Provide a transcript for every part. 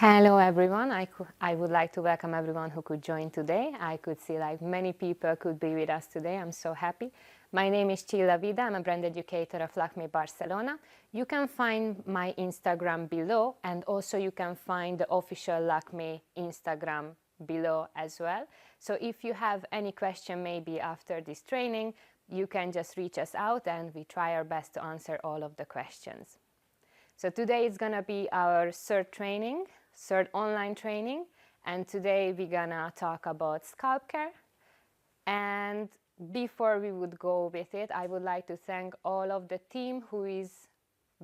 Hello everyone, I would like to welcome everyone who could join today. I could see like many people could be with us today. I'm so happy. My name is Csilla Vida, I'm a brand educator of LAKMÉ Barcelona. You can find my Instagram below, and also you can find the official LAKMÉ Instagram below as well. So if you have any question maybe after this training, you can just reach us out and we try our best to answer all of the questions. So today is gonna be our third online training, and today we're gonna talk about scalp care. And before we would go with it, I would like to thank all of the team who is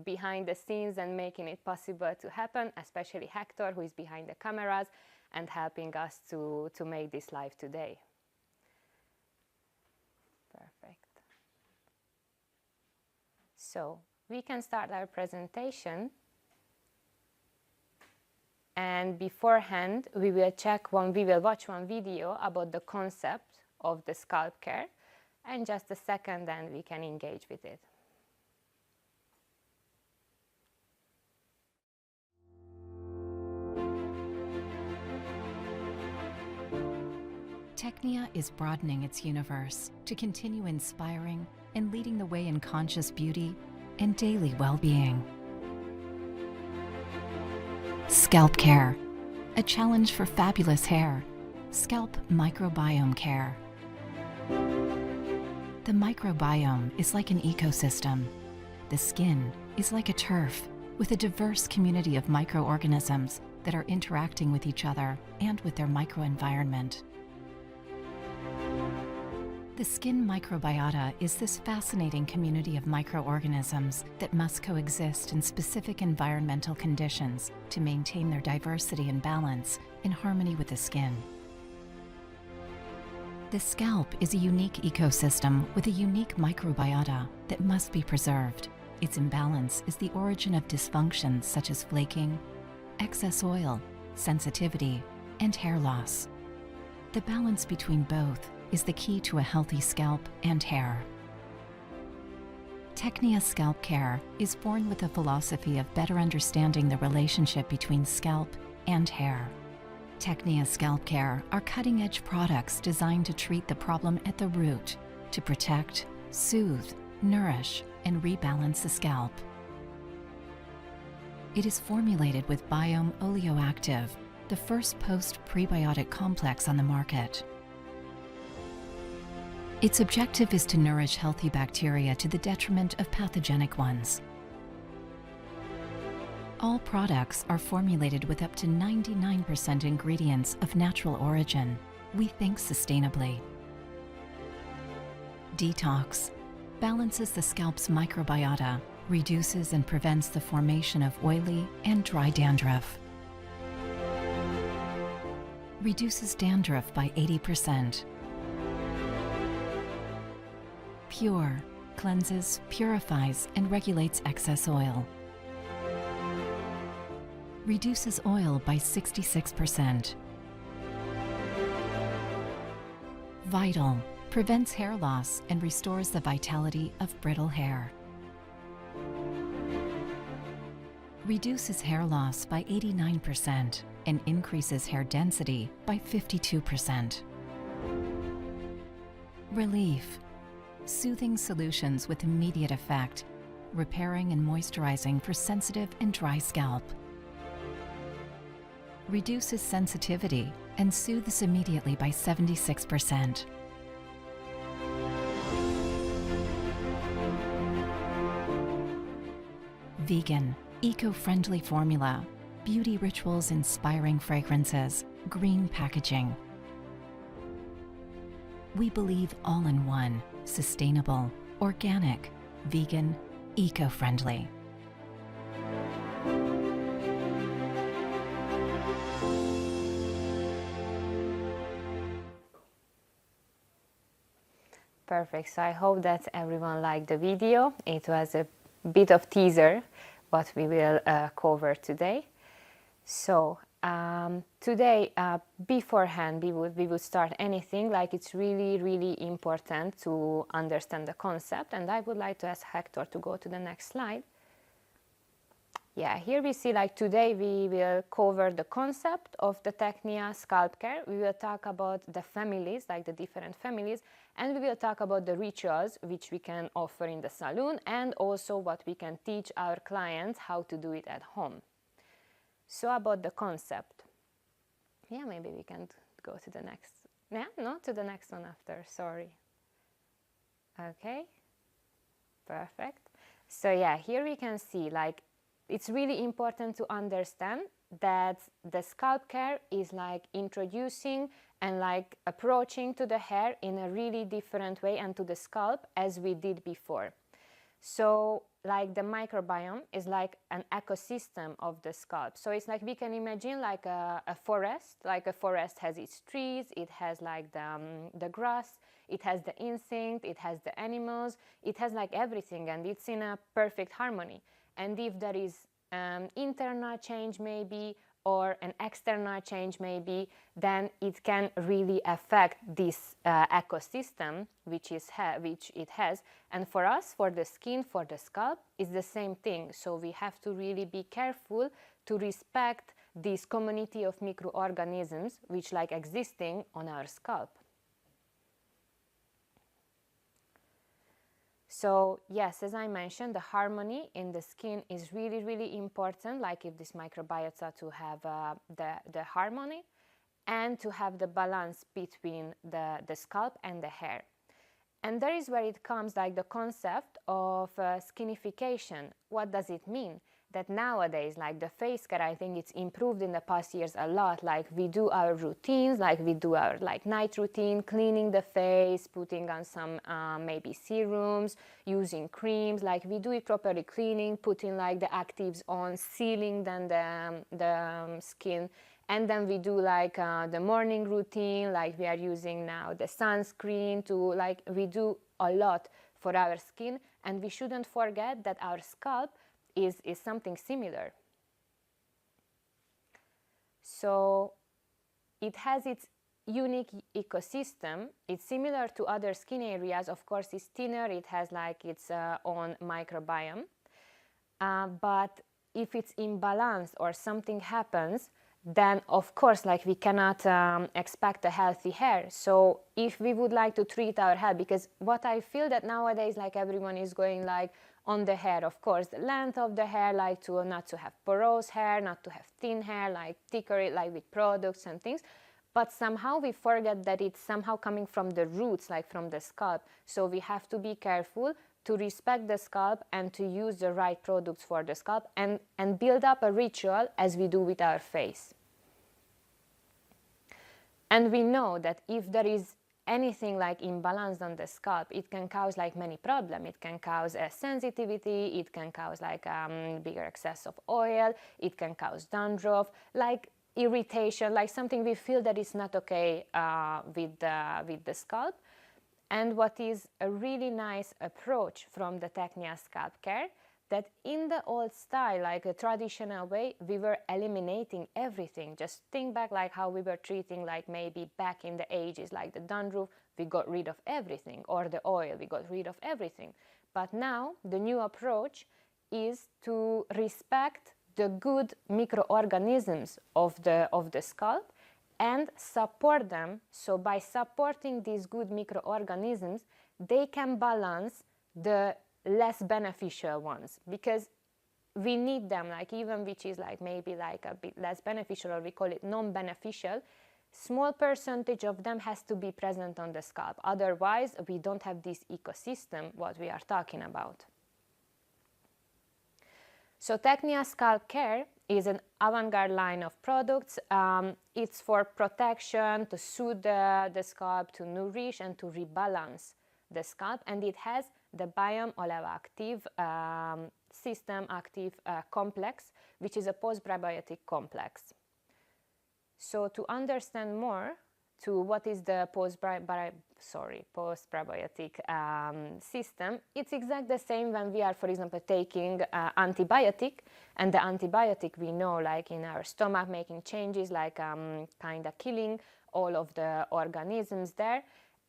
behind the scenes and making it possible to happen, especially Hector, who is behind the cameras and helping us to make this live today. Perfect. So we can start our presentation. And beforehand, we will watch one video about the concept of the scalp care. And just a second, then we can engage with it. TEKNIA is broadening its universe to continue inspiring and leading the way in conscious beauty and daily well-being. Scalp care, a challenge for fabulous hair. Scalp microbiome care. The microbiome is like an ecosystem. The skin is like a turf with a diverse community of microorganisms that are interacting with each other and with their microenvironment. The skin microbiota is this fascinating community of microorganisms that must coexist in specific environmental conditions to maintain their diversity and balance in harmony with the skin. The scalp is a unique ecosystem with a unique microbiota that must be preserved. Its imbalance is the origin of dysfunctions such as flaking, excess oil, sensitivity, and hair loss. The balance between both is the key to a healthy scalp and hair. TEKNIA Scalp Care is born with the philosophy of better understanding the relationship between scalp and hair. TEKNIA Scalp Care are cutting-edge products designed to treat the problem at the root, to protect, soothe, nourish, and rebalance the scalp. It is formulated with Biome Oleoactive, the first post-prebiotic complex on the market. Its objective is to nourish healthy bacteria to the detriment of pathogenic ones. All products are formulated with up to 99% ingredients of natural origin. We think sustainably. DETOX balances the scalp's microbiota, reduces and prevents the formation of oily and dry dandruff. Reduces dandruff by 80%. Pure cleanses, purifies, and regulates excess oil. Reduces oil by 66%. Vital prevents hair loss and restores the vitality of brittle hair. Reduces hair loss by 89% and increases hair density by 52%. Relief. Soothing solutions with immediate effect, repairing and moisturizing for sensitive and dry scalp. Reduces sensitivity and soothes immediately by 76%. Vegan, eco-friendly formula, beauty rituals inspiring fragrances, green packaging. We believe all in one. Sustainable, organic, vegan, eco-friendly. Perfect. So I hope that everyone liked the video. It was a bit of teaser what we will cover today. So today, beforehand, we would start anything like it's really important to understand the concept. And I would like to ask Hector to go to the next slide. Yeah, here we see like today we will cover the concept of the TEKNIA Scalp Care. We will talk about the families, like the different families, and we will talk about the rituals which we can offer in the salon and also what we can teach our clients how to do it at home. So about the concept. Yeah, maybe we can go to the next. Yeah, no, to the next one after, sorry. Okay, perfect. So yeah, here we can see like it's really important to understand that the scalp care is like introducing and like approaching to the hair in a really different way and to the scalp as we did before. So like the microbiome is like an ecosystem of the scalp. So it's like we can imagine like a forest, like a forest has its trees, it has like the grass, it has the insect, it has the animals, it has like everything, and it's in a perfect harmony. And if there is internal change maybe or an external change maybe, then it can really affect this ecosystem which it has. And for us, for the skin, for the scalp, it's the same thing. So we have to really be careful to respect this community of microorganisms which like existing on our scalp. So yes, as I mentioned, the harmony in the skin is really, really important, like if this microbiota to have the harmony and to have the balance between the scalp and the hair. And there is where it comes like the concept of skinification. What does it mean? That nowadays, like the face care, I think it's improved in the past years a lot. Like we do our routines, like we do our like night routine, cleaning the face, putting on some maybe serums, using creams, like we do it properly, cleaning, putting like the actives on, sealing then the skin. And then we do like the morning routine, like we are using now the sunscreen to like, we do a lot for our skin. And we shouldn't forget that our scalp is something similar. So it has its unique ecosystem. It's similar to other skin areas. Of course, it's thinner. It has like its own microbiome. But if it's imbalanced or something happens, then of course like we cannot expect a healthy hair. So if we would like to treat our hair, because what I feel that nowadays like everyone is going like on the hair, of course, the length of the hair, like to not to have porous hair, not to have thin hair, like thicker, like with products and things. But somehow we forget that it's somehow coming from the roots, like from the scalp. So we have to be careful to respect the scalp and to use the right products for the scalp and build up a ritual as we do with our face. And we know that if there is anything like imbalanced on the scalp, it can cause like many problems. It can cause sensitivity, it can cause like bigger excess of oil, it can cause dandruff, like irritation, like something we feel that is not okay with the scalp. And what is a really nice approach from the TEKNIA Scalp Care, that in the old style, like a traditional way, we were eliminating everything. Just think back like how we were treating like maybe back in the ages, like the dandruff, we got rid of everything, or the oil, we got rid of everything. But now the new approach is to respect the good microorganisms of the scalp and support them. So by supporting these good microorganisms, they can balance the less beneficial ones, because we need them, like even which is like maybe like a bit less beneficial, or we call it non-beneficial, small percentage of them has to be present on the scalp. Otherwise, we don't have this ecosystem what we are talking about. So TEKNIA Scalp Care is an avant-garde line of products. It's for protection, to soothe the scalp, to nourish and to rebalance the scalp, and it has the Biome Olive Active System Active Complex, which is a post-probiotic complex. So to understand more to what is the post-probiotic system, it's exactly the same when we are, for example, taking antibiotic, and the antibiotic we know like in our stomach making changes, like kind of killing all of the organisms there,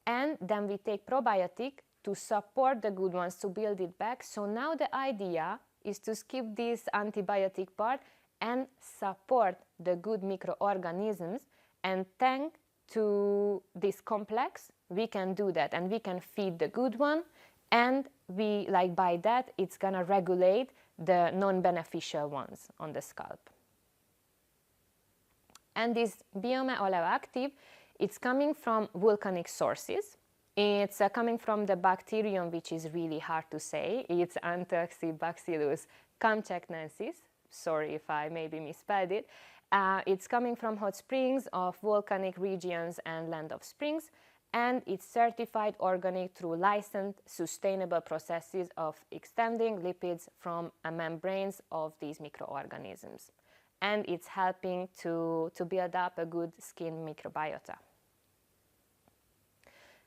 and then we take probiotic to support the good ones, to build it back. So now the idea is to skip this antibiotic part and support the good microorganisms, and thanks to this complex we can do that, and we can feed the good one, and we like by that it's gonna regulate the non-beneficial ones on the scalp. And this Biome Oleoactive, it's coming from volcanic sources. It's coming from the bacterium, which is really hard to say. It's Anthoxybacillus camcheckensis. Sorry if I maybe misspelled it. It's coming from hot springs of volcanic regions and land of springs, and it's certified organic through licensed sustainable processes of extending lipids from membranes of these microorganisms. And it's helping to build up a good skin microbiota.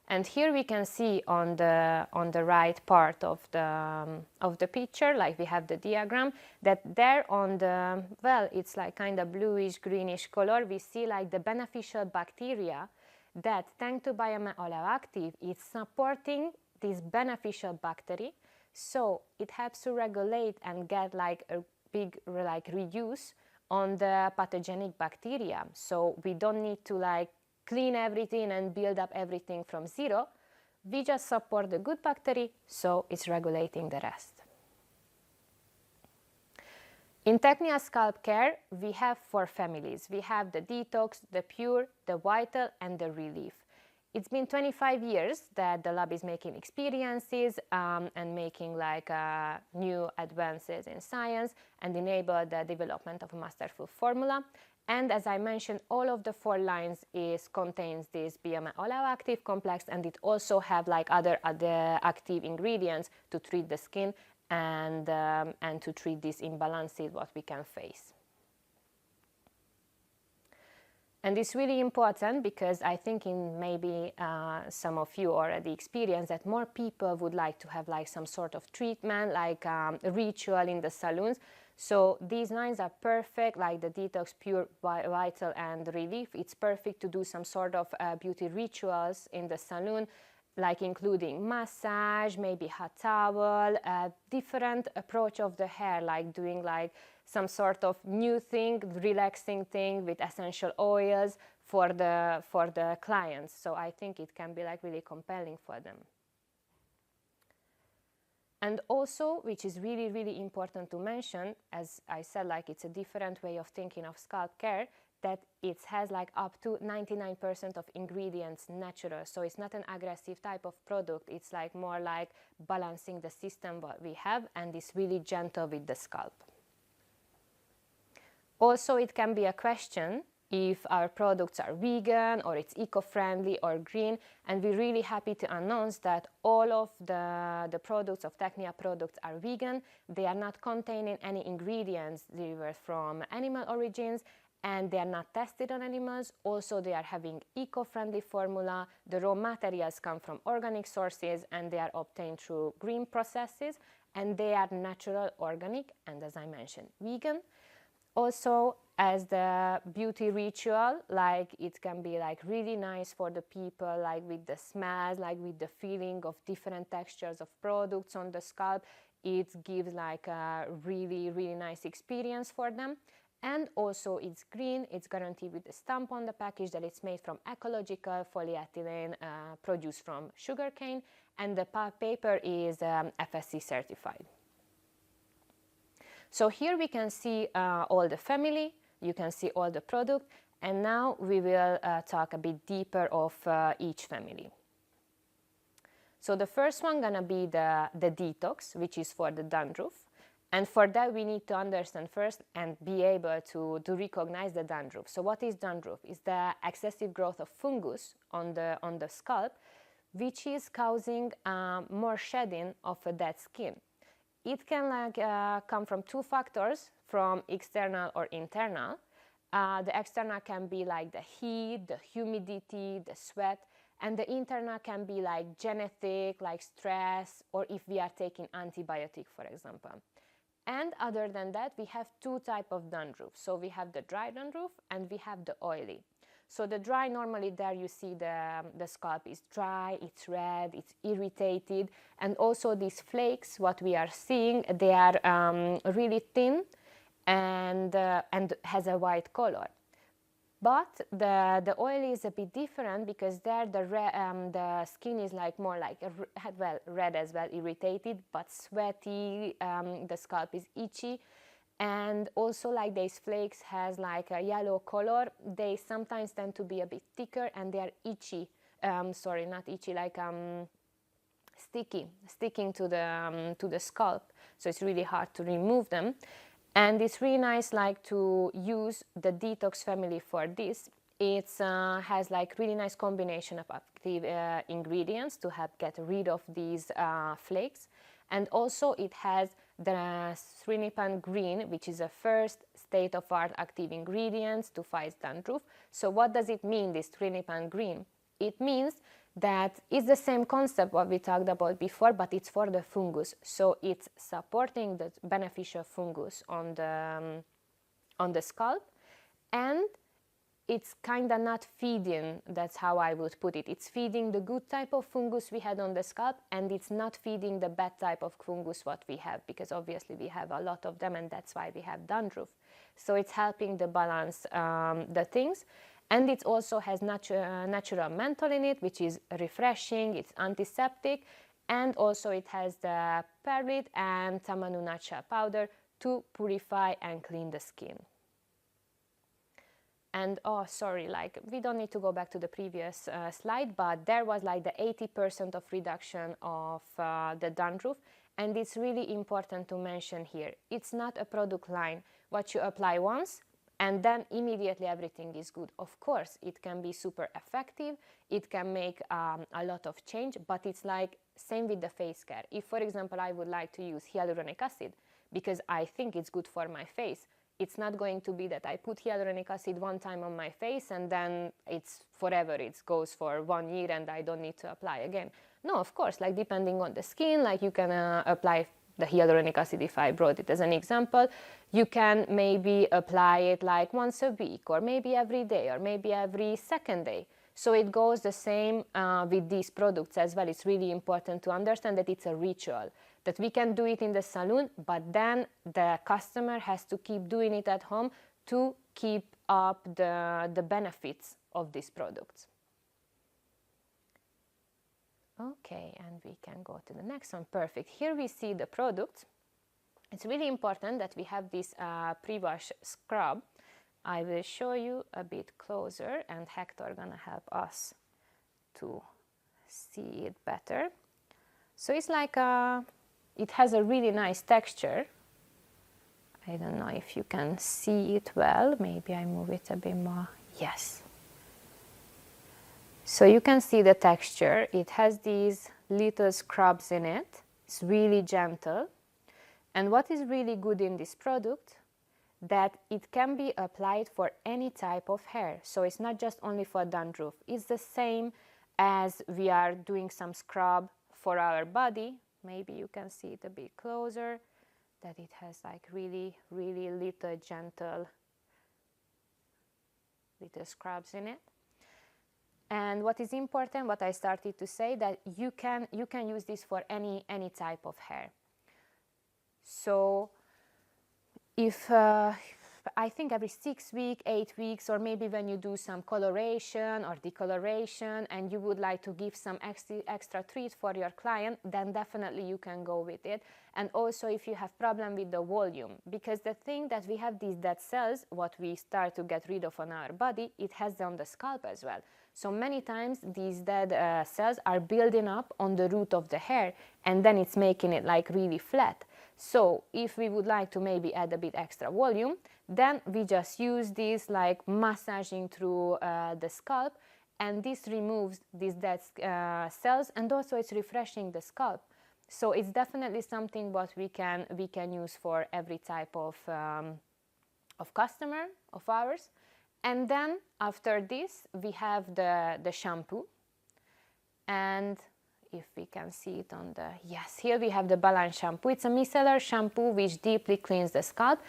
And here we can see on the right part of the picture, like we have the diagram, that there on the, well, it's like kind of bluish, greenish color, we see like the beneficial bacteria that, thanks to Biome Oleoactive, is supporting this beneficial bacteria. So it helps to regulate and get like a big like reduce on the pathogenic bacteria. So we don't need to like clean everything and build up everything from zero. We just support the good bacteria, so it's regulating the rest. In TEKNIA Scalp Care, we have 4 families. We have the Detox, the Pure, the Vital, and the Relief. It's been 25 years that the lab is making experiences and making like new advances in science and enable the development of a masterful formula. And as I mentioned, all of the 4 lines contains this Biome Oleoactive complex, and it also have like other active ingredients to treat the skin and to treat these imbalances what we can face. And it's really important because I think in maybe some of you already experienced that more people would like to have like some sort of treatment, like a ritual in the salons. So these lines are perfect, like the Detox, Pure, Vital, and Relief. It's perfect to do some sort of beauty rituals in the salon, like including massage, maybe hot towel, different approach of the hair, like doing like some sort of new thing, relaxing thing with essential oils for the clients. So I think it can be like really compelling for them. And also, which is really, really important to mention, as I said, like it's a different way of thinking of scalp care, that it has like up to 99% of ingredients natural. So it's not an aggressive type of product. It's like more like balancing the system what we have, and it's really gentle with the scalp. Also, it can be a question if our products are vegan or it's eco-friendly or green, and we're really happy to announce that all of the products of TEKNIA products are vegan. They are not containing any ingredients derived from animal origins, and they are not tested on animals. Also, they are having eco-friendly formula. The raw materials come from organic sources, and they are obtained through green processes, and they are natural, organic, and as I mentioned, vegan. Also, as the beauty ritual, like it can be like really nice for the people, like with the smells, like with the feeling of different textures of products on the scalp. It gives like a really, really nice experience for them. And also it's green, it's guaranteed with the stamp on the package that it's made from ecological polyethylene produced from sugarcane, and the paper is FSC certified. So here we can see all the family, you can see all the product, and now we will talk a bit deeper of each family. So the first one gonna be the Detox, which is for the dandruff. And for that we need to understand first and be able to recognize the dandruff. So what is dandruff? It's the excessive growth of fungus on the scalp, which is causing more shedding of a dead skin. It can come from 2 factors, from external or internal. The external can be like the heat, the humidity, the sweat, and the internal can be like genetic, like stress, or if we are taking antibiotic, for example. And other than that, we have 2 types of dandruff. So we have the dry dandruff and we have the oily. So the dry, normally there you see the scalp is dry, it's red, it's irritated, and also these flakes, what we are seeing, they are really thin and has a white color. But the oil is a bit different, because there the skin is like more like well, red as well, irritated, but sweaty. The scalp is itchy, and also like these flakes has like a yellow color. They sometimes tend to be a bit thicker, and they are itchy. Sorry, not itchy, like sticking to the scalp. So it's really hard to remove them. And it's really nice like to use the DETOX family for this. It has like really nice combination of active ingredients to help get rid of these flakes. And also it has the Srinipan green, which is a first state-of-art active ingredients to fight dandruff. So what does it mean, this Srinipan green? It means that it's the same concept what we talked about before, but it's for the fungus. So it's supporting the beneficial fungus on the scalp, and it's kind of not feeding, that's how I would put it. It's feeding the good type of fungus we had on the scalp, and it's not feeding the bad type of fungus what we have, because obviously we have a lot of them, and that's why we have dandruff. So it's helping to balance the things. And it also has natural menthol in it, which is refreshing, it's antiseptic, and also it has the perlite and tamanu matcha powder to purify and clean the skin. And oh, sorry, like we don't need to go back to the previous slide, but there was like the 80% of reduction of the dandruff. And it's really important to mention here, it's not a product line what you apply once and then immediately everything is good. Of course, it can be super effective, it can make a lot of change, but it's like same with the face care. If, for example, I would like to use hyaluronic acid because I think it's good for my face, it's not going to be that I put hyaluronic acid one time on my face and then it's forever, it goes for 1 year and I don't need to apply again. No, of course, like depending on the skin, like you can apply the hyaluronic acid, if I brought it as an example, you can maybe apply it like once a week or maybe every day or maybe every second day. So it goes the same with these products as well. It's really important to understand that it's a ritual, that we can do it in the salon, but then the customer has to keep doing it at home to keep up the benefits of these products. Okay, and we can go to the next one. Perfect. Here we see the product. It's really important that we have this pre-wash scrub. I will show you a bit closer, and Hector gonna help us to see it better. So it's like it has a really nice texture. I don't know if you can see it well. Maybe I move it a bit more. Yes. So you can see the texture. It has these little scrubs in it. It's really gentle. And what is really good in this product, that it can be applied for any type of hair. So it's not just only for dandruff. It's the same as we are doing some scrub for our body. Maybe you can see it a bit closer, that it has like really, really little gentle little scrubs in it. And what is important, what I started to say, that you can use this for any type of hair. So if I think every 6 weeks, 8 weeks, or maybe when you do some coloration or decoloration and you would like to give some extra treat for your client, then definitely you can go with it. And also if you have problem with the volume, because the thing that we have these dead cells, what we start to get rid of on our body, it has on the scalp as well. So many times these dead cells are building up on the root of the hair, and then it's making it like really flat. So if we would like to maybe add a bit extra volume, then we just use this like massaging through the scalp, and this removes these dead cells, and also it's refreshing the scalp. So it's definitely something what we can use for every type of customer of ours. And then after this we have the shampoo, and if we can see it on the, yes, here we have the balance shampoo. It's a micellar shampoo which deeply cleans the scalp.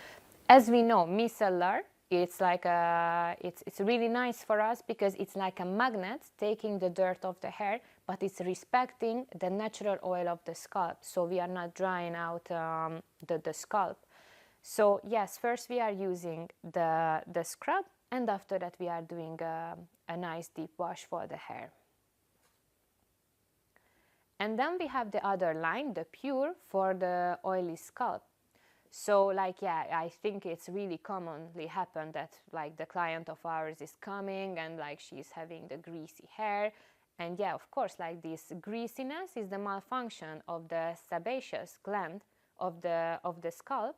As we know, micellar It's like it's really nice for us because it's like a magnet taking the dirt off the hair, but it's respecting the natural oil of the scalp, so we are not drying out the scalp. So yes, first we are using the scrub, and after that we are doing a nice deep wash for the hair. And then we have the other line, the Pure, for the oily scalp. So like, yeah, I think it's really commonly happened that like the client of ours is coming and like she's having the greasy hair. And yeah, of course, like this greasiness is the malfunction of the sebaceous gland of the scalp.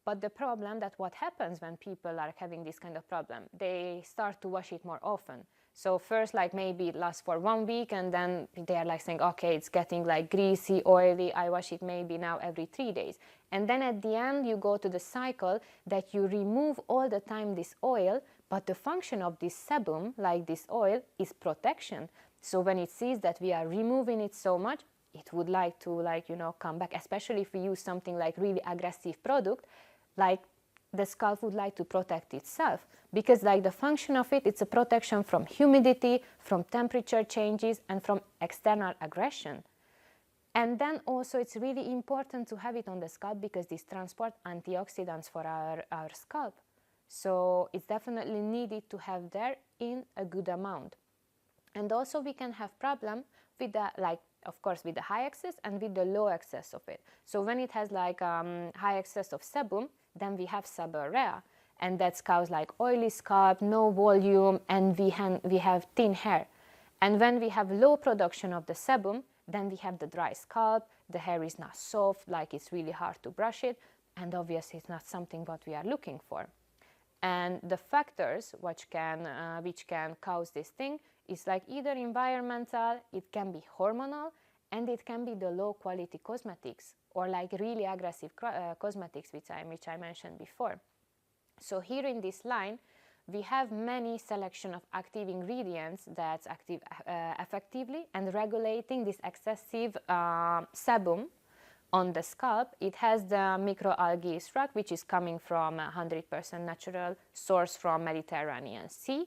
But the problem that what happens when people are having this kind of problem, they start to wash it more often. So first, like maybe it lasts for 1 week, and then they are like saying, okay, it's getting like greasy, oily, I wash it maybe now every 3 days. And then at the end, you go to the cycle that you remove all the time this oil, but the function of this sebum, like this oil, is protection. So when it sees that we are removing it so much, it would like to, like, you know, come back, especially if we use something like really aggressive product, like the scalp would like to protect itself, because like the function of it, it's a protection from humidity, from temperature changes, and from external aggression. And then also it's really important to have it on the scalp because this transport antioxidants for our scalp. So it's definitely needed to have there in a good amount. And also we can have problem with the, like, of course, with the high excess and with the low excess of it. So when it has like high excess of sebum, then we have seborrhea, and that's cause like oily scalp, no volume, and we have thin hair. And when we have low production of the sebum, then we have the dry scalp, the hair is not soft, like it's really hard to brush it, and obviously it's not something what we are looking for. And the factors which can cause this thing is like either environmental, it can be hormonal, and it can be the low quality cosmetics or like really aggressive cosmetics which I mentioned before. So here in this line we have many selection of active ingredients that's active effectively and regulating this excessive sebum on the scalp. It has the microalgae extract, which is coming from 100% natural source from Mediterranean Sea,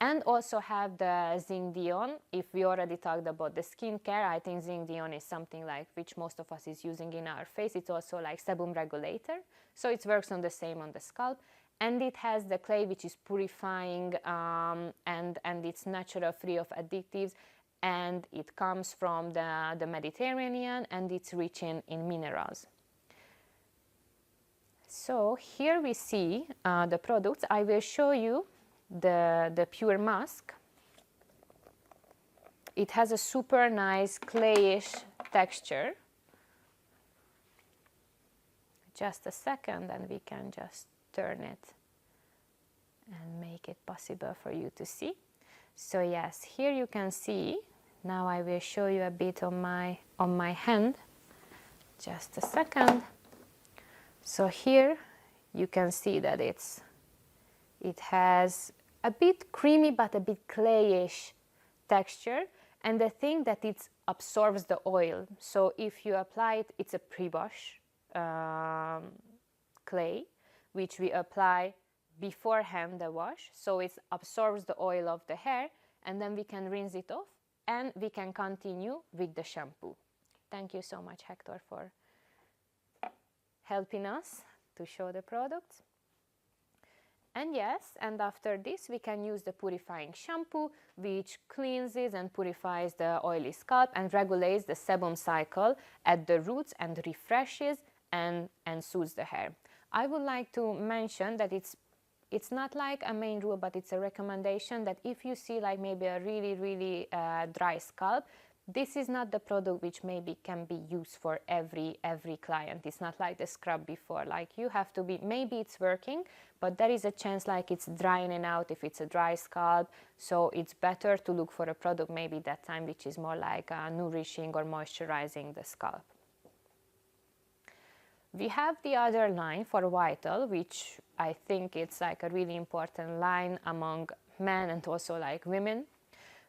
and also have the zinc dione. If we already talked about the skincare, I think zinc dione is something like which most of us is using in our face. It's also like sebum regulator, so it works on the same on the scalp. And it has the clay, which is purifying and it's natural, free of additives, and it comes from the Mediterranean, and it's rich in minerals. So here we see the products. I will show you the Pure mask. It has a super nice clayish texture. Just a second, and we can just turn it and make it possible for you to see. So yes, here you can see. Now I will show you a bit on my hand. Just a second. So here you can see that it has a bit creamy but a bit clayish texture, and the thing that it absorbs the oil. So if you apply it, it's a pre-wash clay, which we apply beforehand the wash, so it absorbs the oil of the hair, and then we can rinse it off and we can continue with the shampoo. Thank you so much, Hector, for helping us to show the products. And yes, and after this we can use the purifying shampoo, which cleanses and purifies the oily scalp and regulates the sebum cycle at the roots and refreshes and soothes the hair. I would like to mention that it's not like a main rule, but it's a recommendation that if you see like maybe a really dry scalp, this is not the product which maybe can be used for every client. It's not like the scrub before, like you have to be, maybe it's working, but there is a chance like it's drying out if it's a dry scalp. So it's better to look for a product maybe that time which is more like nourishing or moisturizing the scalp. We have the other line for Vital, which I think it's like a really important line among men and also like women.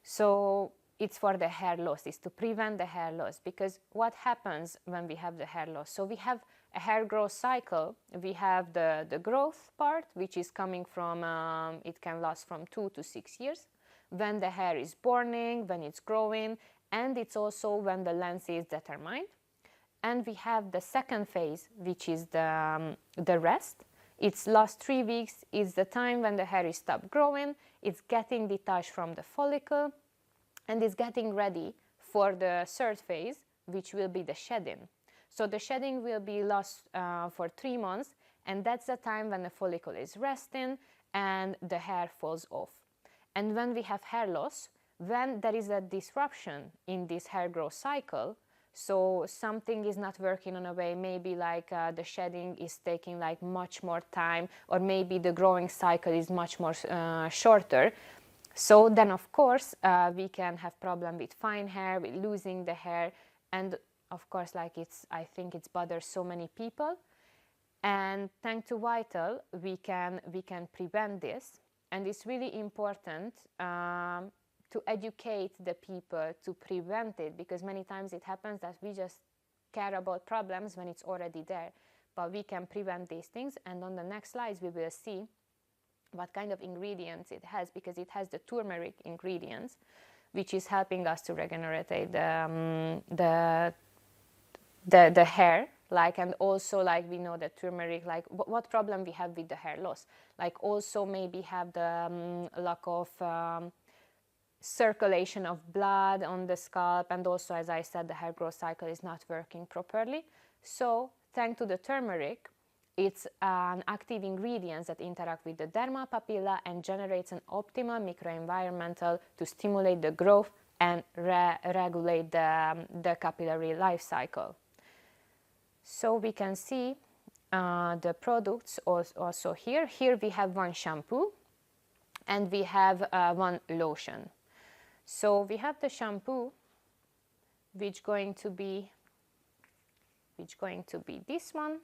So it's for the hair loss, it's to prevent the hair loss, because what happens when we have the hair loss? So we have a hair growth cycle, we have the growth part, which is coming from, it can last from 2 to 6 years, when the hair is burning, when it's growing, and it's also when the length is determined. And we have the second phase, which is the rest. It's last 3 weeks, is the time when the hair is stopped growing, it's getting detached from the follicle, and is getting ready for the third phase, which will be the shedding. So the shedding will be last for 3 months, and that's the time when the follicle is resting and the hair falls off. And when we have hair loss, when there is a disruption in this hair growth cycle, so something is not working in a way, maybe like the shedding is taking like much more time, or maybe the growing cycle is much more shorter. So then of course we can have problem with fine hair, with losing the hair, and of course like I think it's bothers so many people. And thanks to Vital, we can prevent this, and it's really important to educate the people to prevent it, because many times it happens that we just care about problems when it's already there, but we can prevent these things. And on the next slides we will see what kind of ingredients it has, because it has the turmeric ingredients, which is helping us to regenerate the hair, like, and also like we know that turmeric, like what problem we have with the hair loss, like also maybe have the lack of circulation of blood on the scalp, and also, as I said, the hair growth cycle is not working properly. So thanks to the turmeric, it's an active ingredient that interact with the dermal papilla and generates an optimal microenvironmental to stimulate the growth and regulate the capillary life cycle. So we can see the products also here. Here we have one shampoo and we have one lotion. So we have the shampoo, which going to be this one.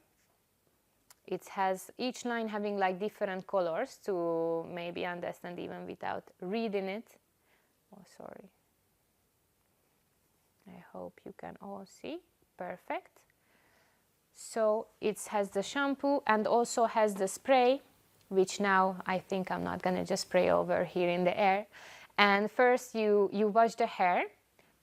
It has each line having like different colors to maybe understand even without reading it. Oh, sorry. I hope you can all see. Perfect. So it has the shampoo and also has the spray, which now I think I'm not gonna just spray over here in the air. And first you wash the hair,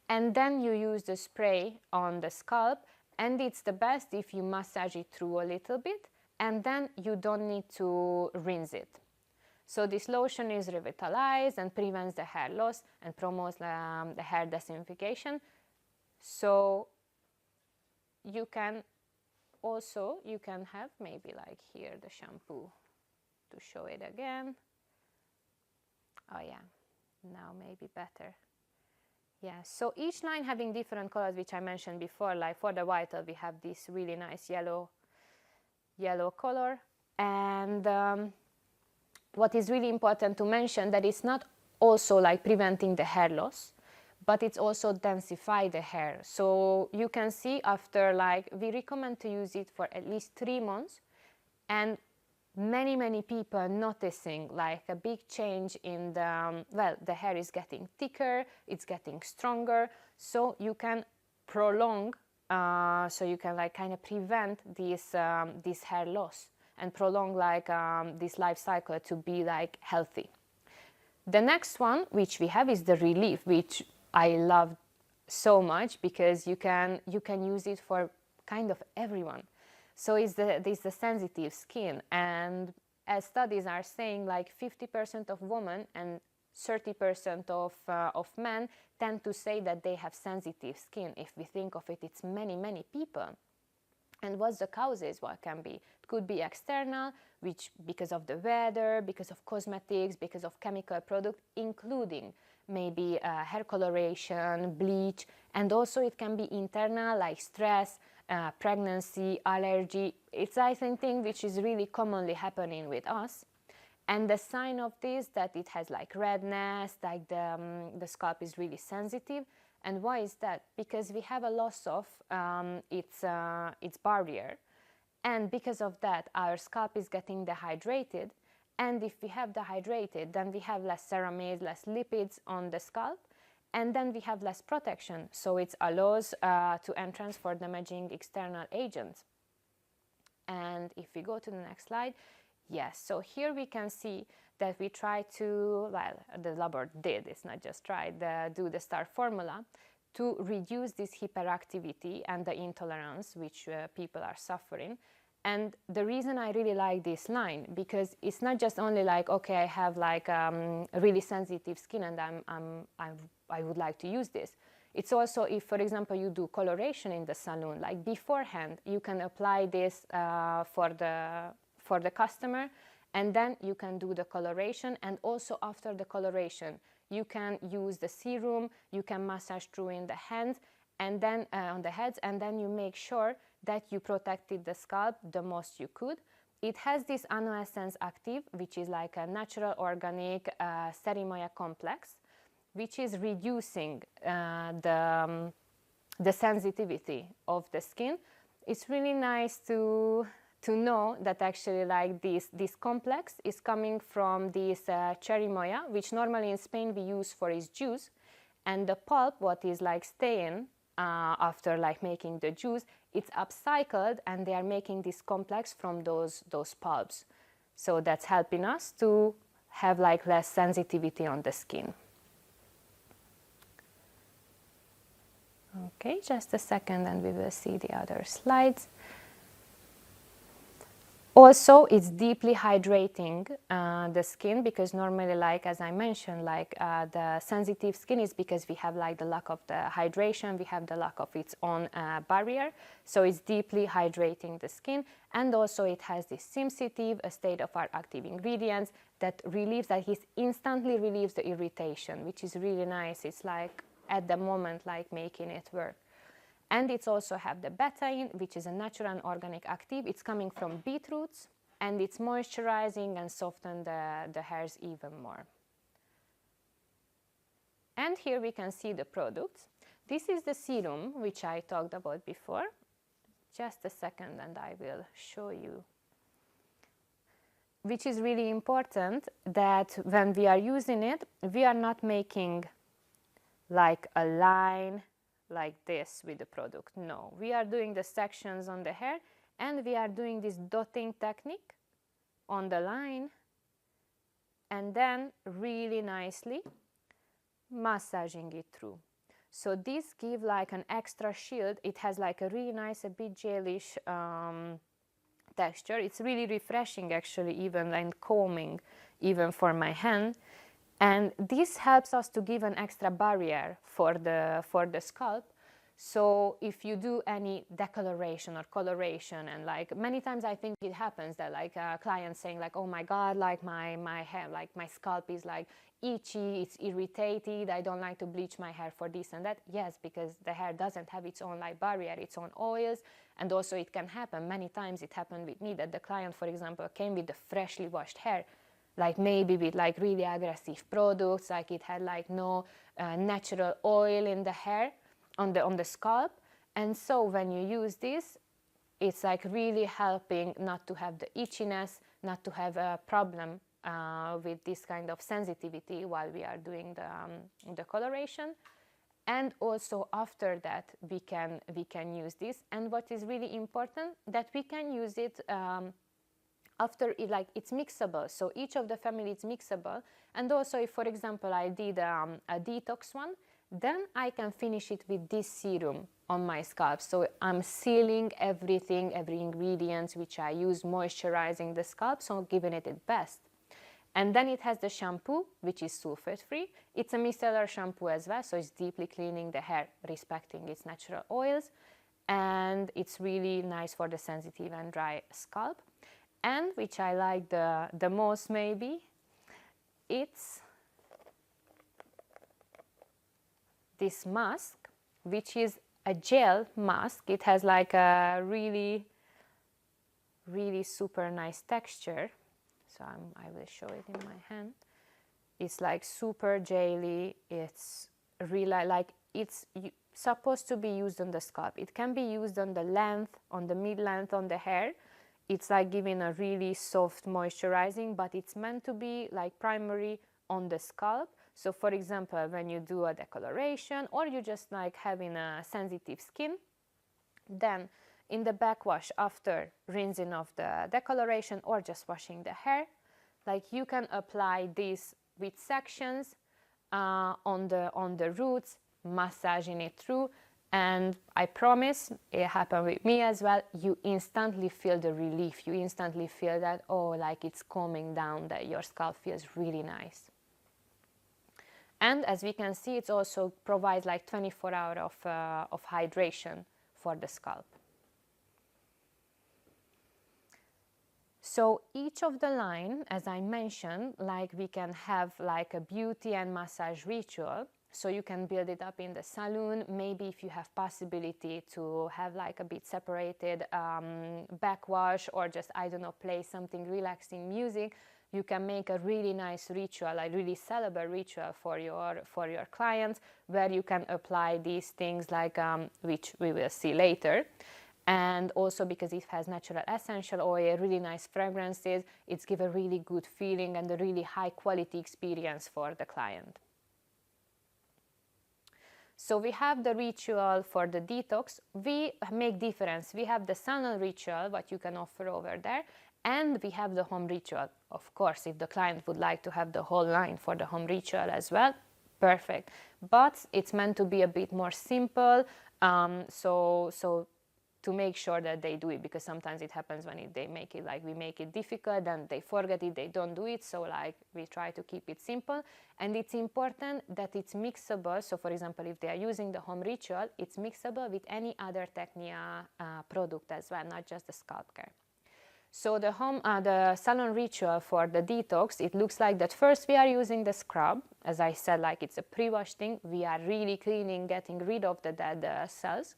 and then you use the spray on the scalp, and it's the best if you massage it through a little bit, and then you don't need to rinse it. So this lotion is revitalized and prevents the hair loss and promotes the hair desinfection. So you can have maybe like here the shampoo to show it again. Oh yeah, now maybe better. Yeah, so each line having different colors, which I mentioned before, like for the Vital we have this really nice yellow color. And what is really important to mention, that it's not also like preventing the hair loss, but it's also densify the hair. So you can see after, like, we recommend to use it for at least 3 months, and many people noticing like a big change in the, well, the hair is getting thicker, it's getting stronger, so you can prolong, so you can like kind of prevent this hair loss and prolong like this life cycle to be like healthy. The next one which we have is the Relief, which I love so much because you can use it for kind of everyone. So it's the sensitive skin, and as studies are saying, like 50% of women and 30% of men tend to say that they have sensitive skin. If we think of it, it's many people. And what's the causes? What can be? It could be external, which because of the weather, because of cosmetics, because of chemical product, including maybe hair coloration, bleach, and also it can be internal, like stress, pregnancy, allergy. It's, I think, thing which is really commonly happening with us. And the sign of this, that it has like redness, like the scalp is really sensitive. And why is that? Because we have a loss of its barrier, and because of that our scalp is getting dehydrated, and if we have dehydrated, then we have less ceramides, less lipids on the scalp, and then we have less protection, so it allows to entrance for damaging external agents. And if we go to the next slide, yes, so here we can see that we try to, well, the lab did, it's not just tried, do the STAR formula to reduce this hyperactivity and the intolerance which people are suffering. And the reason I really like this line, because it's not just only like, okay, I have like really sensitive skin and I would like to use this. It's also if, for example, you do coloration in the salon, like beforehand, you can apply this for the customer, and then you can do the coloration, and also after the coloration, you can use the serum, you can massage through in the hands, and then on the heads, and then you make sure that you protected the scalp the most you could. It has this Annoessence Active, which is like a natural organic Cerimoia complex, which is reducing the sensitivity of the skin. It's really nice to know that actually like this complex is coming from this Cerimoia, which normally in Spain we use for its juice, and the pulp, what is like staying after like making the juice, it's upcycled and they are making this complex from those pulps. So that's helping us to have like less sensitivity on the skin. Okay, just a second and we will see the other slides. Also, it's deeply hydrating the skin, because normally, like as I mentioned, like the sensitive skin is because we have like the lack of the hydration, we have the lack of its own barrier. So it's deeply hydrating the skin, and also it has this sensitive, a state-of-art active ingredients that it instantly relieves the irritation, which is really nice. It's like at the moment, like making it work. And it's also have the betaine, which is a natural and organic active. It's coming from beetroots, and it's moisturizing and soften the hairs even more. And here we can see the products. This is the serum, which I talked about before. Just a second and I will show you. Which is really important, that when we are using it, we are not making like a line like this with the product. No, we are doing the sections on the hair, and we are doing this dotting technique on the line, and then really nicely massaging it through. So this gives like an extra shield. It has like a really nice, a bit gelish texture. It's really refreshing actually, even and calming even for my hand. And this helps us to give an extra barrier for the scalp. So if you do any decoloration or coloration, and like many times I think it happens that like clients saying like, oh my God, like my hair, like my scalp is like itchy, it's irritated, I don't like to bleach my hair for this and that. Yes, because the hair doesn't have its own like barrier, its own oils. And also it can happen, many times it happened with me, that the client, for example, came with the freshly washed hair, like maybe with like really aggressive products, like it had like no natural oil in the hair, on the scalp. And so when you use this, it's like really helping not to have the itchiness, not to have a problem with this kind of sensitivity while we are doing the coloration. And also after that we can use this. And what is really important, that we can use it after it, like it's mixable, so each of the family is mixable. And also if, for example, I did a detox one, then I can finish it with this serum on my scalp. So I'm sealing everything, every ingredient which I use, moisturizing the scalp, so giving it its best. And then it has the shampoo, which is sulfate free. It's a micellar shampoo as well, so it's deeply cleaning the hair, respecting its natural oils. And it's really nice for the sensitive and dry scalp. And which I like the most maybe, it's this mask, which is a gel mask. It has like a really super nice texture. So I will show it in my hand. It's like super jelly. It's really like it's supposed to be used on the scalp. It can be used on the length, on the mid-length, on the hair. It's like giving a really soft moisturizing, but it's meant to be like primary on the scalp. So for example, when you do a decoloration or you just like having a sensitive skin, then in the backwash after rinsing off the decoloration or just washing the hair, like you can apply this with sections on the roots, massaging it through, and I promise, it happened with me as well, you instantly feel the relief. You instantly feel that, oh, like it's calming down, that your scalp feels really nice. And as we can see, it also provides like 24 hours of hydration for the scalp. So each of the line, as I mentioned, like we can have like a beauty and massage ritual. So you can build it up in the salon. Maybe if you have possibility to have like a bit separated backwash, or just, I don't know, play something relaxing music, you can make a really nice ritual, a really celebrate ritual for your clients, where you can apply these things like which we will see later. And also because it has natural essential oil, really nice fragrances, it's give a really good feeling and a really high quality experience for the client. So we have the ritual for the detox. We make difference. We have the salon ritual, what you can offer over there, and we have the home ritual. Of course, if the client would like to have the whole line for the home ritual as well, perfect. But it's meant to be a bit more simple, so to make sure that they do it, because sometimes it happens when they make it like we make it difficult and they forget it, they don't do it. So like we try to keep it simple, and it's important that it's mixable. So for example, if they are using the home ritual, it's mixable with any other TEKNIA product as well, not just the scalp care. So the salon ritual for the detox, it looks like that first we are using the scrub. As I said, like it's a pre-wash thing. We are really cleaning, getting rid of the dead cells.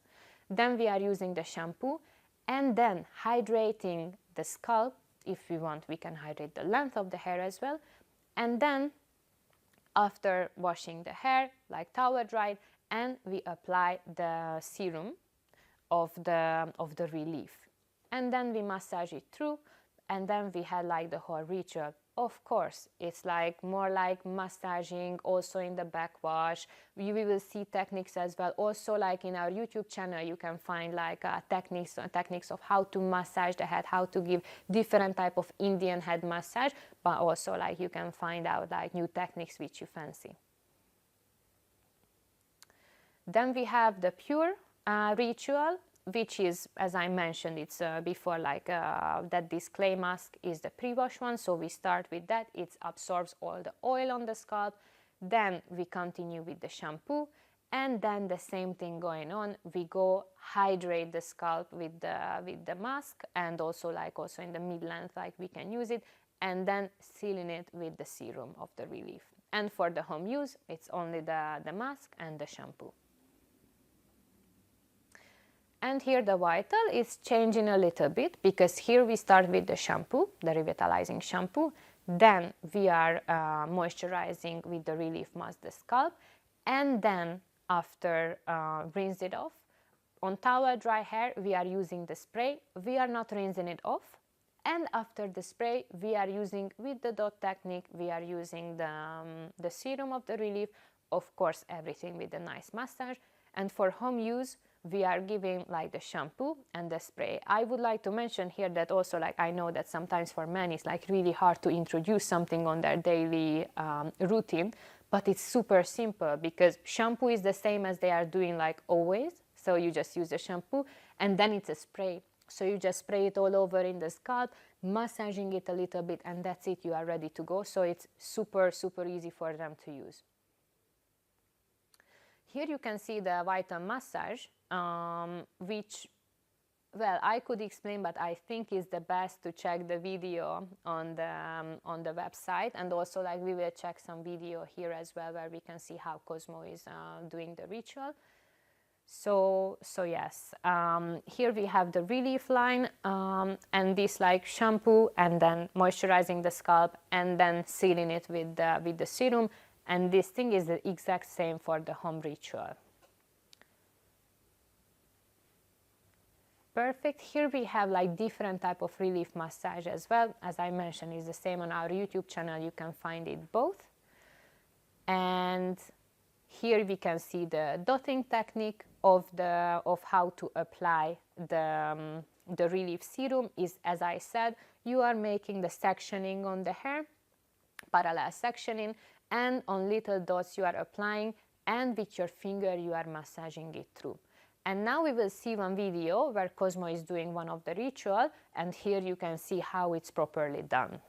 Then we are using the shampoo, and then hydrating the scalp. If we want, we can hydrate the length of the hair as well. And then after washing the hair, like towel dried, and we apply the serum of the relief. And then we massage it through, and then we had like the whole ritual. Of course, it's like more like massaging, also in the backwash. We will see techniques as well. Also, like in our YouTube channel, you can find like techniques of how to massage the head, how to give different type of Indian head massage, but also like you can find out like new techniques which you fancy. Then we have the pure ritual, which is, as I mentioned, it's before, like that this clay mask is the pre-wash one. So we start with that. It absorbs all the oil on the scalp. Then we continue with the shampoo, and then the same thing going on. We go hydrate the scalp with the mask, and also in the mid-length, like we can use it, and then sealing it with the serum of the relief. And for the home use, it's only the mask and the shampoo. And here the vital is changing a little bit, because here we start with the shampoo, the revitalizing shampoo. Then we are moisturizing with the relief mask the scalp. And then after rinse it off, on towel dry hair, we are using the spray. We are not rinsing it off. And after the spray, we are using, with the dot technique, we are using the serum of the relief. Of course, everything with a nice massage. And for home use, we are giving like the shampoo and the spray. I would like to mention here that also, like, I know that sometimes for men it's like really hard to introduce something on their daily routine, but it's super simple, because shampoo is the same as they are doing like always. So you just use the shampoo, and then it's a spray. So you just spray it all over in the scalp, massaging it a little bit, and that's it, you are ready to go. So it's super, super easy for them to use. Here you can see the vital massage, which, well, I could explain, but I think is the best to check the video on the website. And also, like, we will check some video here as well, where we can see how Cosmo is doing the ritual. So yes, here we have the relief line, and this like shampoo, and then moisturizing the scalp, and then sealing it with the serum. And this thing is the exact same for the home ritual. Perfect. Here we have like different type of relief massage as well. As I mentioned, it's the same on our YouTube channel. You can find it both. And here we can see the dotting technique, of how to apply the relief serum is, as I said, you are making the sectioning on the hair, parallel sectioning, and on little dots you are applying, and with your finger you are massaging it through. And now we will see one video where Cosmo is doing one of the ritual, and here you can see how it's properly done.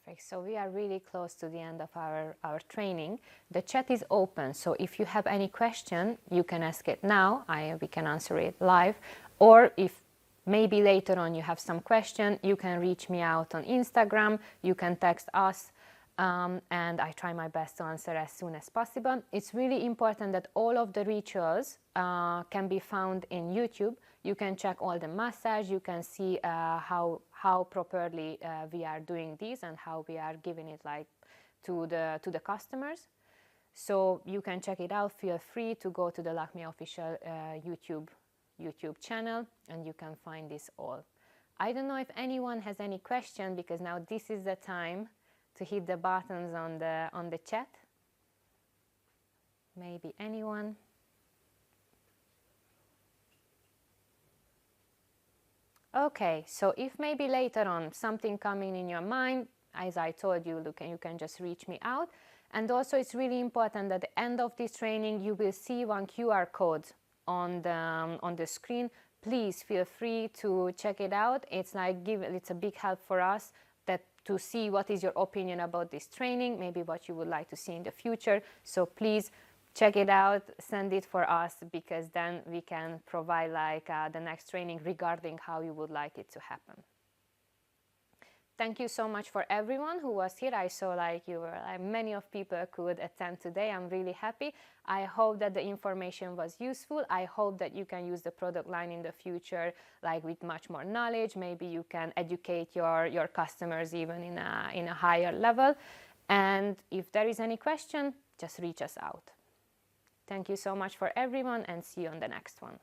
Perfect. So we are really close to the end of our training. The chat is open, so if you have any question, you can ask it now. We can answer it live. Or if maybe later on you have some question, you can reach me out on Instagram, you can text us, and I try my best to answer as soon as possible. It's really important that all of the rituals can be found in YouTube. You can check all the massage, you can see how properly we are doing this and how we are giving it like to the customers. So you can check it out. Feel free to go to the LAKMÉ official YouTube channel and you can find this all. I don't know if anyone has any question, because now this is the time to hit the buttons on the chat. Maybe anyone? Okay, so if maybe later on something coming in your mind, as I told you, look, you can just reach me out. And also it's really important that at the end of this training you will see one QR code on the screen. Please feel free to check it out. It's a big help for us to see what is your opinion about this training, maybe what you would like to see in the future. So please check it out, send it for us, because then we can provide the next training regarding how you would like it to happen. Thank you so much for everyone who was here. I saw many of people could attend today. I'm really happy. I hope that the information was useful. I hope that you can use the product line in the future with much more knowledge. Maybe you can educate your customers even in a higher level. And if there is any question, just reach us out. Thank you so much for everyone, and see you on the next one.